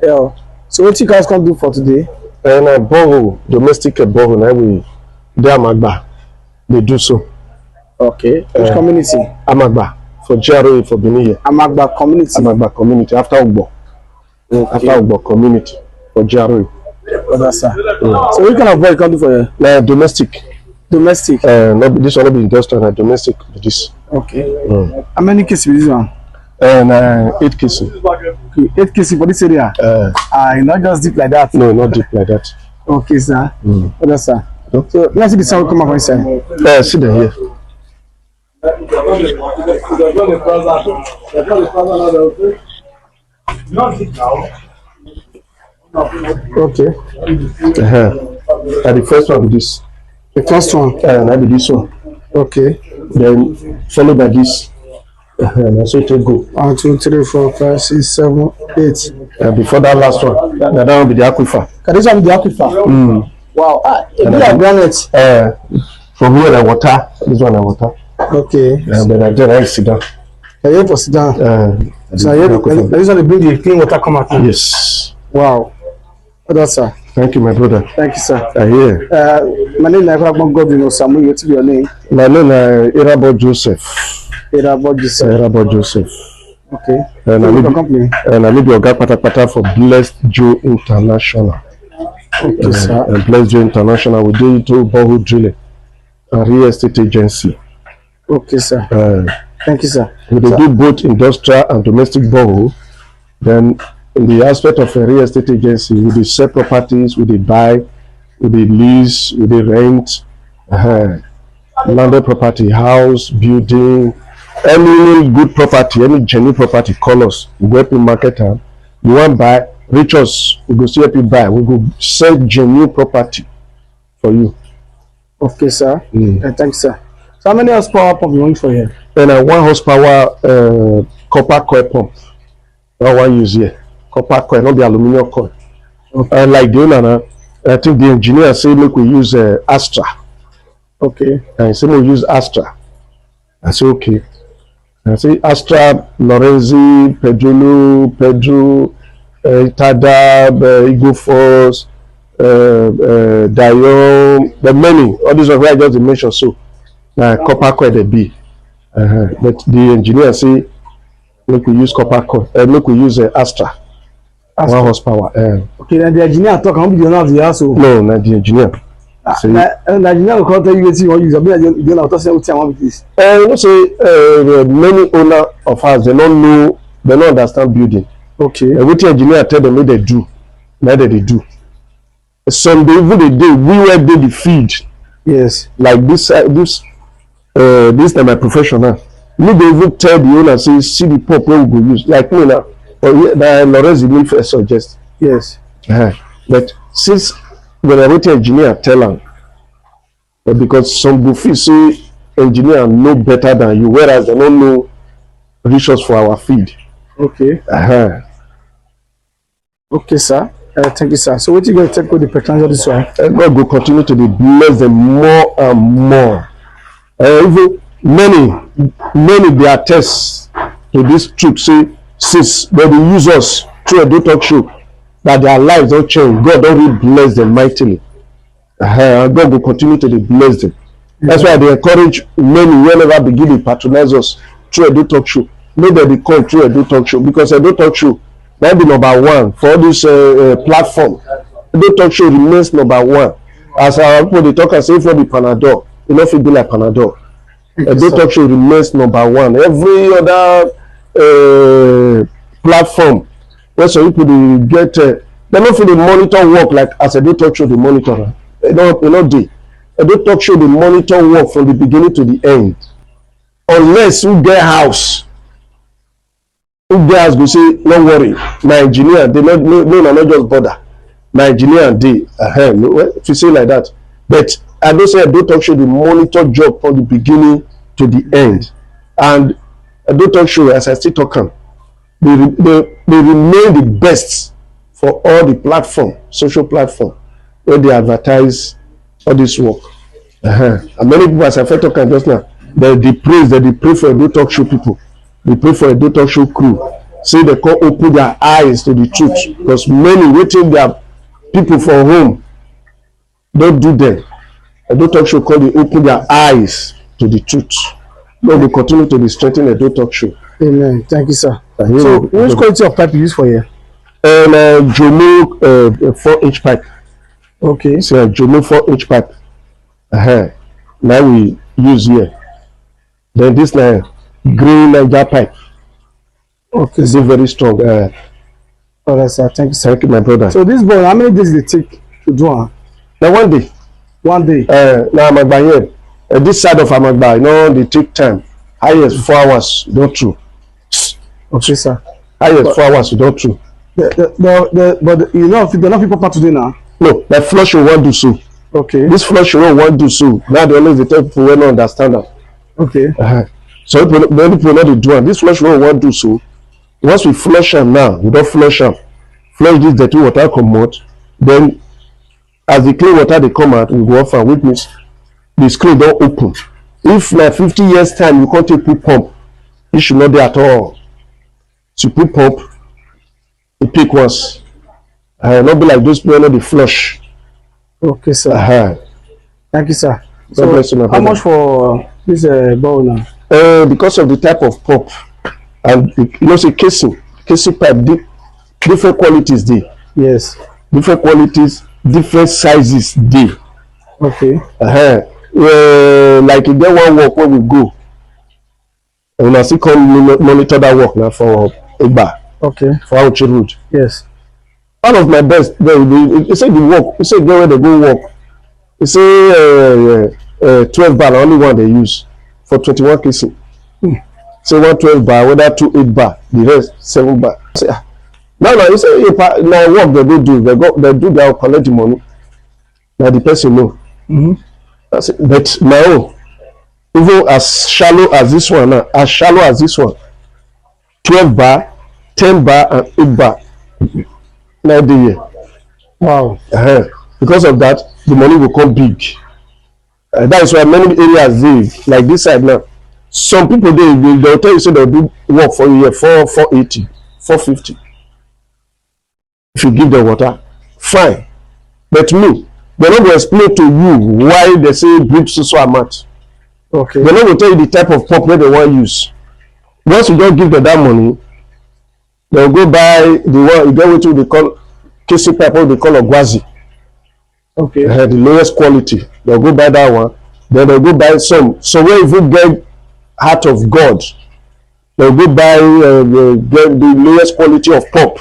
Yeah. So what you guys can do for today? And borehole, domestic borehole, now we they Amagba, they do so. Okay. Which community? Amagba for GRA for Benin. Amagba community. Amagba community after Ugbo. Okay. After Ugbo community for GRA. So what kind of work you can do for you? Domestic. Domestic. No, this one will be industrial, domestic. This. Okay. How many cases is this one? 8 cases. Okay. 8 cases for this area. Not just deep like that. No, not deep like that. Okay, sir. Sir. So let's see the sound come up inside. Sit down here. Okay. The first one with this. The first one. Maybe this one. Okay. Then followed by this. So it will go. 1, 2, 3, 4, 5, 6, 7, 8. Before that last one, that will be the aquifer. Can this one be the aquifer? Wow. It be like granite. From here the water. This one the water. Okay. But then I sit down. I here for sit down. So this one bring the clean water come out. Yes. Wow. That's sir. Thank you, my brother. Thank you, sir. Here. My name is Godwin Samuel. What's your name? My name is Irabo Joseph. Irabo Joseph. Irabo Joseph. Okay. And I need your guy pata for Blessed Joe International. Okay, sir. And Blessed Joe International, we do it to borehole drilling and real estate agency. Okay, sir. Thank you, sir. We do both industrial and domestic borehole. Then in the aspect of a real estate agency, we do sell properties, we do buy, we do lease, we do rent, landed property, house, building, any good property, any genuine property, call us. We go help you market them. You want buy, reach us. We go see help you buy. We go sell genuine property for you. Okay, sir. Thank you, sir. So how many horsepower pump you want for here? And 1 horsepower copper coil pump. That one use here. Copper coil, not the aluminum coil. Okay. Like the owner, I think the engineer say make we use Astra. Okay. And he said we use Astra. I say okay. I say Astra, Lorenzi, Pedro, Tadab, Eagle Force, Dion, the many. All these are right just mentioned. So copper coil they be. But the engineer say make we use copper coil. Make we use Astra. 1 horsepower. Okay, then the engineer talk. How be the owner of the house? No, not the engineer. The engineer will come tell you what you use. The owner will say what you want with this. You say many owner of house they don't know, they don't understand building. Okay. What the engineer tell them what they do, neither they do. Some they even they do. We were do the field. Yes. Like this time my professional. Me they even tell the owner say see the pump where we go use. Like me now. Or Lawrence will first suggest. Yes. But since when I went to engineer tell them, because some goofy say engineer know better than you, whereas they don't know resource for our feed. Okay. Okay, sir. Thank you, sir. So what you going to take with the potential this one? God will continue to be bless them more and more. Even many they attest to this truth. Say since they use us through a talk show that their lives don't change. God don't really bless them mightily. God will continue to bless them. That's why they encourage many whenever they begin to patronize us through a talk show. Maybe they come through a talk show because a talk show might be number 1 for all this platform. A talk show remains number 1. As our people they talk and say for the Panadol, you know if it be like Panadol. A talk show remains number 1. Every other platform where some people they get they don't feel the monitor work like as a talk show the monitor. They don't do. A talk show the monitor work from the beginning to the end. Unless you get house. Who guys go say, don't worry, my engineer, they not just bother. My engineer and they, if you say like that. But I don't say I don't talk show the monitor job from the beginning to the end. And I don't talk show as I still talk them. They remain the best for all the platform, social platform, where they advertise all this work. And many people, as I felt talking just now, they praise, they pray for a do talk show people. They pray for a do talk show crew. say they can open their eyes to the truth, because many waiting their people for home don't do them. Edo Talk Show call they open their eyes to the truth. God will continue to be strengthening Edo Talk Show. Amen. Thank you, sir. So, which quality of pipe you use for here? Jomo 4-inch pipe. Okay. So Jomo 4-inch pipe. Now we use here. Then this now green Niger pipe. Okay. It's very strong. All right, sir. Thank you, sir. Thank you, my brother. So this boy, how many days did it take to do it? Now 1 day. 1 day. Now Amagba here. This side of Amagba, you know, they take time. Highest 4 hours, not true. Okay, sir. Highest 4 hours, not true. But you know, they're not people part today now. No, the flush will want do so. Okay. This flush will want do so. Now the only the tell people will not understand that. Okay. So many people not do it. This flush will want do so. Once we flush them now, we don't flush them. Flush this dirty water come out. Then, as the clean water they come out, we go off and witness the screen don't open. If like 50 years time you can't take put pump, it should not be at all. So put pump, it pick once. Not be like those people not the flush. Okay, sir. Thank you, sir. So how much for this bowl now? Because of the type of pump and you know, say casing pipe, different qualities there. Yes. Different qualities, different sizes there. Okay. Like you get one work where we go, and I still come monitor that work now for Egba. Okay. For Auchi Road. Yes. One of my best, he said the work, he said go where they go work. He say 12 bar, only one they use for 21 casing. Say 112 bar, whether 28 bar, the rest 7 bar. I say, now you say now work they do, they do their collect the money. Now the person know. I say, but my own, even as shallow as this one now, 12 bar, 10 bar, and 8 bar. Now the year. Wow. Because of that, the money will come big. That is why many areas they like this side now. Some people they'll tell you say they'll do work for you here 480, 450. If you give them water, fine. But me, they're not going to explain to you why they say bring so amount. Okay. They're not going to tell you the type of pump where they want to use. Once you don't give them that money, they'll go buy the one you go to the call KC pipe or they call Ogwazi. Okay. The lowest quality. They'll go buy that one. Then they'll go buy some. So where if you get Heart of God, they'll go buy the lowest quality of pump.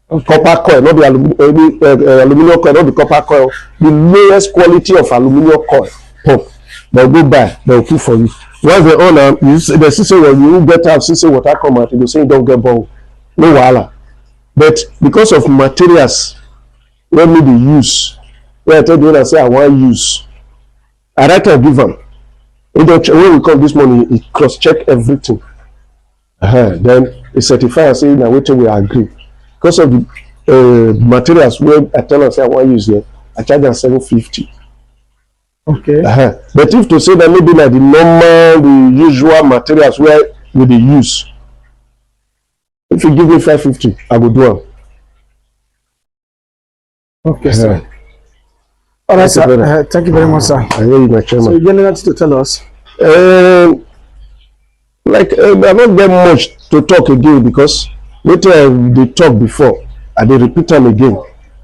Okay. Copper coil, not the aluminum coil, not the copper coil. The lowest quality of aluminum coil pump. They'll go buy. They'll put for you. Once they own them, they say well, you get out. Say water come out. They say you don't get bone. No wahala. But because of materials when me dey use, when I tell the owner say I want use, I write and give them. When we come this morning, he cross check everything. Then he certify and say na wetin we agree. Because of the materials wey I tell am say I want use here, I charge am 750. Okay. But if to say that maybe na the normal, the usual materials where we dey use, if you give me 550, I go do am. Okay, sir. All right, sir. Thank you very much, sir. I hear you, my chairman. So you get anything to tell us? I don't get much to talk again because later they talk before and they repeat them again.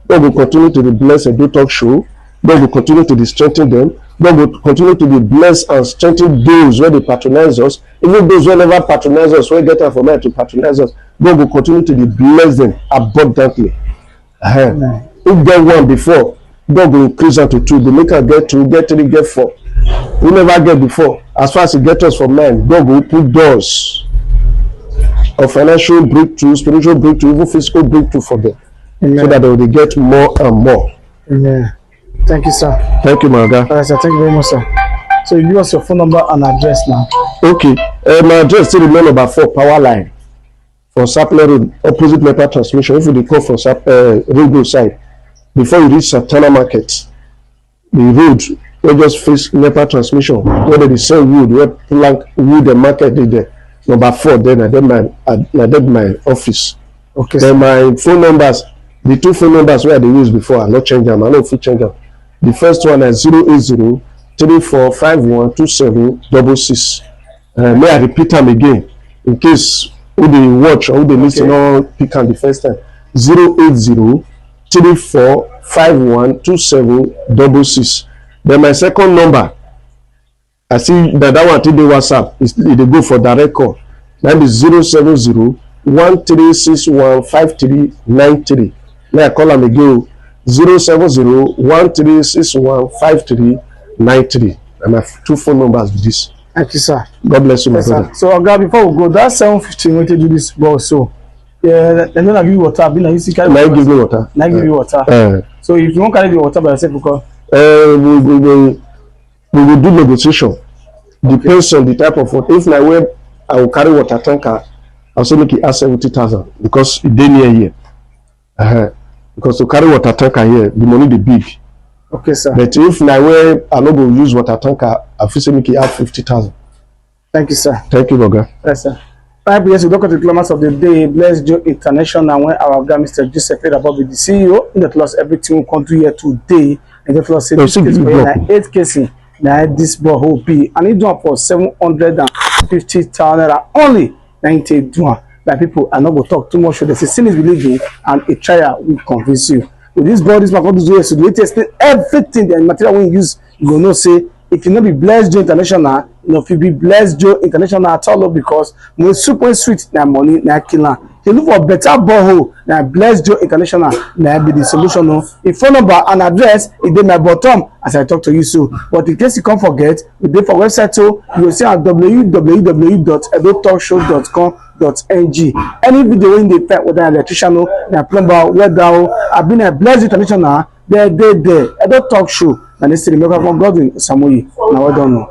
God will continue to be blessed and do talk show. God will continue to be strengthen them. God will continue to be blessed and strengthen those where they patronize us. Even those who never patronize us, where get them from here to patronize us. God will continue to be bless them abundantly. If get one before, God will increase them to 2. The maker get 2, get 3, get 4. We never get before. As far as He get us from man, God will open doors of financial breakthrough, spiritual breakthrough, even physical breakthrough for them. Amen. So that they will get more and more. Amen. Thank you, sir. Thank you, my guy. All right, sir. Thank you very much, sir. So you give us your phone number and address now. Okay. My address still remain number 4, Power Line. For Sapler Road, opposite Nepa Transmission. If you call from Ringo side, before you reach Satana Market, the road will just face Nepa Transmission. Where they sell wood, where plank wood and market is there. Number 4, then I did my office. Okay, Then sir. my phone numbers, the 2 phone numbers where they used before, I not change them. I don't fit change them. The first one is 080-3451-2766. May I repeat them again in case who they watch or who they listen or pick on the first time. 080-3451-2766. Then my second number, I see that one today WhatsApp is they go for direct call. That is 070-1361-5393. May I call them again? 070-1361-5393. And my 2 phone numbers with this. Thank you, sir. God bless you, my brother. Sir. So, Oga, before we go, that 7:15 we to do this ball. So, yeah, they're gonna give you water. Be nice, you carry. Now give me water. Now give you water. So, if you won't carry the water by yourself, because we will do negotiation. Depends on the type of water. If my way I will carry water tanker, I'll say make it ask 70,000 because it dey near here. Because to carry water tanker here, the money the big. Okay, sir. But if my way I no go use water tanker, I feel say make it add 50,000. Thank you, sir. Thank you, Oga. Yes, sir. 5 years, we look at the climax of the day. Bless Joe International, when our guy, Mr. Joseph Federer, the CEO, in the class, everything we come to here today, and the class said, this case for 8 cases. Now this borehole be and it do for 750,000 only 90 do by people are not go talk too much. They say sin is believing and a trial will convince you. With this board, this man come to do so they explain everything the material we use. You go know say if you not be Blessed Joe International, you know if you be Blessed Joe International at all because when super sweet na money na killer. You look for better borehole na Blessed Joe International na be the solution. No, if phone number and address it dey my bottom as I talk to you so. But in case you can't forget, we dey for website so you will see at www.edotalkshow.com.ng. Any video in the fact whether electrician or na plumber, weather, I've been a Blessed International. There. Edo Talk Show. And this is the Godwin Samoyi. Now I don't know.